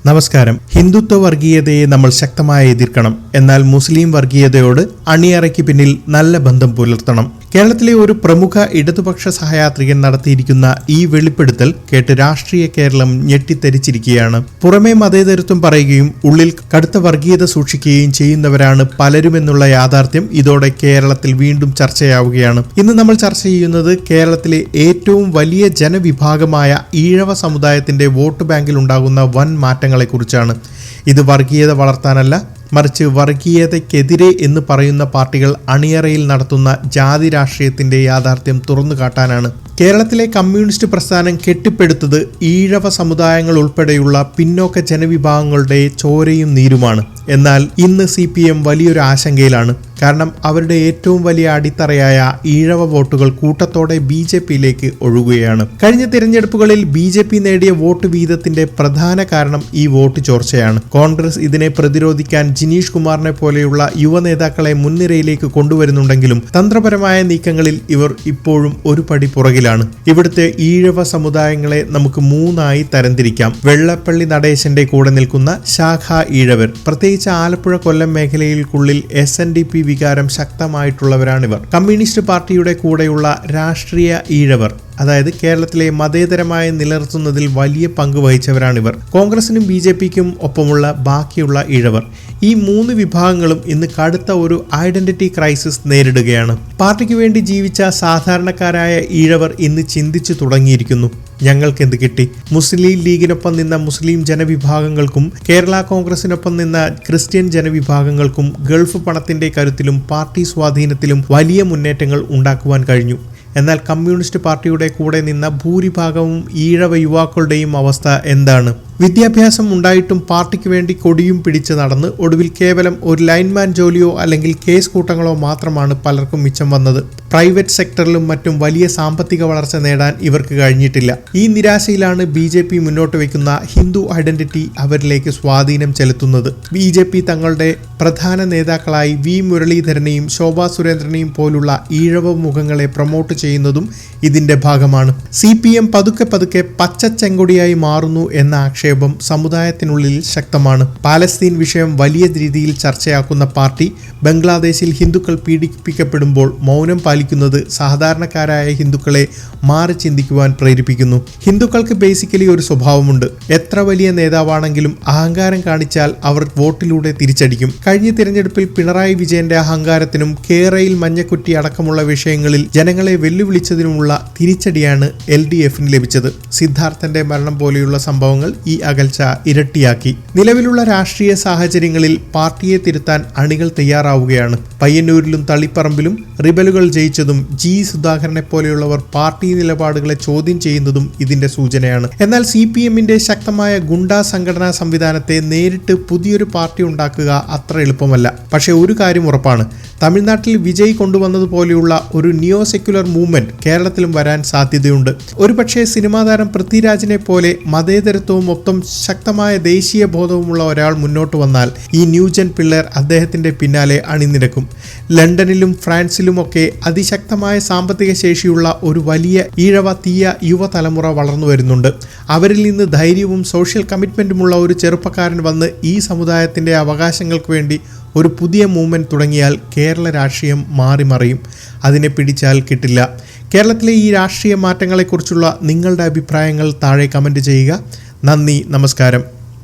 നമസ്കാരം. ഹിന്ദുത്വ വർഗീയതയെ നമ്മൾ ശക്തമായി എതിർക്കണം. എന്നാൽ മുസ്ലിം വർഗീയതയോട് അണിയറയ്ക്ക് പിന്നിൽ നല്ല ബന്ധം പുലർത്തണം. കേരളത്തിലെ ഒരു പ്രമുഖ ഇടതുപക്ഷ സഹയാത്രികൻ നടത്തിയിരിക്കുന്ന ഈ വെളിപ്പെടുത്തൽ കേട്ട് രാഷ്ട്രീയ കേരളം ഞെട്ടിത്തെരിച്ചിരിക്കുകയാണ്. പുറമേ മതേതരത്വം പറയുകയും ഉള്ളിൽ കടുത്ത വർഗീയത സൂക്ഷിക്കുകയും ചെയ്യുന്നവരാണ് പലരുമെന്നുള്ള യാഥാർത്ഥ്യം ഇതോടെ കേരളത്തിൽ വീണ്ടും ചർച്ചയാവുകയാണ്. ഇന്ന് നമ്മൾ ചർച്ച ചെയ്യുന്നത് കേരളത്തിലെ ഏറ്റവും വലിയ ജനവിഭാഗമായ ഈഴവ സമുദായത്തിന്റെ വോട്ട് ബാങ്കിൽ ഉണ്ടാകുന്ന വൻ മാറ്റങ്ങളെക്കുറിച്ചാണ്. ഇത് വർഗീയത വളർത്താനല്ല, മറിച്ച് വർഗീയതയ്ക്കെതിരെ എന്ന് പറയുന്ന പാർട്ടികൾ അണിയറയിൽ നടത്തുന്ന ജാതി രാഷ്ട്രീയത്തിന്റെ യാഥാർത്ഥ്യം തുറന്നു കാട്ടാനാണ്. കേരളത്തിലെ കമ്മ്യൂണിസ്റ്റ് പ്രസ്ഥാനം കെട്ടിപ്പടുത്തത് ഈഴവ സമുദായങ്ങൾ ഉൾപ്പെടെയുള്ള പിന്നോക്ക ജനവിഭാഗങ്ങളുടെ ചോരയും നീരുമാണ്. എന്നാൽ ഇന്ന് CPM വലിയൊരു ആശങ്കയിലാണ്. കാരണം അവരുടെ ഏറ്റവും വലിയ അടിത്തറയായ ഈഴവ വോട്ടുകൾ കൂട്ടത്തോടെ BJPയിലേക്ക് ഒഴുകുകയാണ്. കഴിഞ്ഞ തിരഞ്ഞെടുപ്പുകളിൽ BJP നേടിയ വോട്ട് വീതത്തിന്റെ പ്രധാന കാരണം ഈ വോട്ട് ചോർച്ചയാണ്. കോൺഗ്രസ് ഇതിനെ പ്രതിരോധിക്കാൻ ജിനീഷ് കുമാറിനെ പോലെയുള്ള യുവ നേതാക്കളെ മുൻനിരയിലേക്ക് കൊണ്ടുവരുന്നുണ്ടെങ്കിലും തന്ത്രപരമായ നീക്കങ്ങളിൽ ഇവർ ഇപ്പോഴും ഒരു പടി പുറകിലാണ്. ഇവിടുത്തെ ഈഴവ സമുദായങ്ങളെ നമുക്ക് മൂന്നായി തരംതിരിക്കാം. വെള്ളപ്പള്ളി നടേശന്റെ കൂടെ നിൽക്കുന്ന ശാഖാ ഈഴവർ, പ്രത്യേകിച്ച് ആലപ്പുഴ കൊല്ലം മേഖലയിൽക്കുള്ളിൽ SNDP വികാരം ശക്തമായിട്ടുള്ളവരാണിവർ. കമ്മ്യൂണിസ്റ്റ് പാർട്ടിയുടെ കൂടെയുള്ള രാഷ്ട്രീയ ഈഴവർ, അതായത് കേരളത്തിലെ മതേതരമായി നിലനിർത്തുന്നതിൽ വലിയ പങ്ക് വഹിച്ചവരാണിവർ. കോൺഗ്രസിനും BJPക്കും ഒപ്പമുള്ള ബാക്കിയുള്ള ഈഴവർ. ഈ മൂന്ന് വിഭാഗങ്ങളും ഇന്ന് കടുത്ത ഒരു ഐഡന്റിറ്റി ക്രൈസിസ് നേരിടുകയാണ്. പാർട്ടിക്ക് വേണ്ടി ജീവിച്ച സാധാരണക്കാരായ ഈഴവർ ഇന്ന് ചിന്തിച്ചു തുടങ്ങിയിരിക്കുന്നു. ഞങ്ങൾക്കെന്ത് കിട്ടി? മുസ്ലിം ലീഗിനൊപ്പം നിന്ന മുസ്ലിം ജനവിഭാഗങ്ങൾക്കും കേരള കോൺഗ്രസിനൊപ്പം നിന്ന ക്രിസ്ത്യൻ ജനവിഭാഗങ്ങൾക്കും ഗൾഫ് പണത്തിന്റെ കരുത്തിലും പാർട്ടി സ്വാധീനത്തിലും വലിയ മുന്നേറ്റങ്ങൾ ഉണ്ടാക്കുവാൻ കഴിഞ്ഞു. എന്നാൽ കമ്മ്യൂണിസ്റ്റ് പാർട്ടിയുടെ കൂടെ നിന്ന ഭൂരിഭാഗവും ഈഴവ യുവാക്കളുടെയും അവസ്ഥ എന്താണ്? വിദ്യാഭ്യാസം ഉണ്ടായിട്ടും പാർട്ടിക്ക് വേണ്ടി കൊടിയും പിടിച്ച് നടന്ന് ഒടുവിൽ കേവലം ഒരു ലൈൻമാൻ ജോലിയോ അല്ലെങ്കിൽ കേസ് കൂട്ടങ്ങളോ മാത്രമാണ് പലർക്കും മിച്ചം വന്നത്. പ്രൈവറ്റ് സെക്ടറിലും മറ്റും വലിയ സാമ്പത്തിക വളർച്ച നേടാൻ ഇവർക്ക് കഴിഞ്ഞിട്ടില്ല. ഈ നിരാശയിലാണ് BJP മുന്നോട്ട് വയ്ക്കുന്ന ഹിന്ദു ഐഡന്റിറ്റി അവരിലേക്ക് സ്വാധീനം ചെലുത്തുന്നത്. BJP തങ്ങളുടെ പ്രധാന നേതാക്കളായി V മുരളീധരനെയും ശോഭാ സുരേന്ദ്രനെയും പോലുള്ള ഈഴവ മുഖങ്ങളെ പ്രൊമോട്ട് ചെയ്യുന്നതും ഇതിന്റെ ഭാഗമാണ്. CPM പതുക്കെ പച്ചച്ചെങ്കൊടിയായി മാറുന്നു എന്ന ആക്ഷേപം സമുദായത്തിനുള്ളിൽ ശക്തമാണ്. പാലസ്തീൻ വിഷയം വലിയ രീതിയിൽ ചർച്ചയാക്കുന്ന പാർട്ടി ബംഗ്ലാദേശിൽ ഹിന്ദുക്കൾ പീഡിപ്പിക്കപ്പെടുമ്പോൾ മൗനം പാലിക്കുന്നത് സാധാരണക്കാരായ ഹിന്ദുക്കളെ മാറി ചിന്തിക്കുവാൻ പ്രേരിപ്പിക്കുന്നു. ഹിന്ദുക്കൾക്ക് ബേസിക്കലി ഒരു സ്വഭാവമുണ്ട്. എത്ര വലിയ നേതാവാണെങ്കിലും അഹങ്കാരം കാണിച്ചാൽ അവർ വോട്ടിലൂടെ തിരിച്ചടിക്കും. കഴിഞ്ഞ തിരഞ്ഞെടുപ്പിൽ പിണറായി വിജയന്റെ അഹങ്കാരത്തിനും കേരയിൽ മഞ്ഞക്കുറ്റി അടക്കമുള്ള വിഷയങ്ങളിൽ ജനങ്ങളെ വെല്ലുവിളിച്ചതിനുമുള്ള തിരിച്ചടിയാണ് LDFന് ലഭിച്ചത്. സിദ്ധാർത്ഥന്റെ മരണം പോലെയുള്ള സംഭവങ്ങൾ ഈ അകൽച്ച ഇരട്ടിയാക്കി. നിലവിലുള്ള രാഷ്ട്രീയ സാഹചര്യങ്ങളിൽ പാർട്ടിയെ തിരുത്താൻ അണികൾ തയ്യാറാവുകയാണ്. പയ്യന്നൂരിലും തളിപ്പറമ്പിലും റിബലുകൾ ജയിച്ചതും സുധാകരനെ പോലെയുള്ളവർ പാർട്ടി നിലപാടുകളെ ചോദ്യം ചെയ്യുന്നതും ഇതിന്റെ സൂചനയാണ്. എന്നാൽ CPMന്റെ ശക്തമായ ഗുണ്ടാ സംഘടനാ സംവിധാനത്തെ നേരിട്ട് പുതിയൊരു പാർട്ടി ഉണ്ടാക്കുക അത്ര എളുപ്പമല്ല. പക്ഷെ ഒരു കാര്യം ഉറപ്പാണ്, തമിഴ്നാട്ടിൽ വിജയ് കൊണ്ടുവന്നതുപോലെയുള്ള ഒരു നിയോ സെക്യുലർ മൂവ്മെന്റ് കേരളത്തിലും വരാൻ സാധ്യതയുണ്ട്. ഒരുപക്ഷെ സിനിമാ താരം പൃഥ്വിരാജിനെ പോലെ മതേതരത്വവും ഒപ്പം ശക്തമായ ദേശീയ ബോധവുമുള്ള ഒരാൾ മുന്നോട്ട് വന്നാൽ ഈ ന്യൂജൻ പിള്ളേർ അദ്ദേഹത്തിന്റെ പിന്നാലെ അണിനിരക്കും. ലണ്ടനിലും ഫ്രാൻസിലുമൊക്കെ അതിശക്തമായ സാമ്പത്തിക ശേഷിയുള്ള ഒരു വലിയ ഈഴവ തീയ യുവതലമുറ വളർന്നു വരുന്നുണ്ട്. അവരിൽ നിന്ന് ധൈര്യവും സോഷ്യൽ കമ്മിറ്റ്മെന്റുമുള്ള ഒരു ചെറുപ്പക്കാരൻ വന്ന് ഈ സമുദായത്തിന്റെ അവകാശങ്ങൾക്ക് വേണ്ടി ഒരു പുതിയ മൂവ്മെന്റ് തുടങ്ങിയാൽ കേരള രാഷ്ട്രീയം മാറിമറിയും. അതിനെ പിടിച്ചാൽ കിട്ടില്ല. കേരളത്തിലെ ഈ രാഷ്ട്രീയ മാറ്റങ്ങളെക്കുറിച്ചുള്ള നിങ്ങളുടെ അഭിപ്രായങ്ങൾ താഴെ കമന്റ് ചെയ്യുക. നന്ദി, നമസ്കാരം.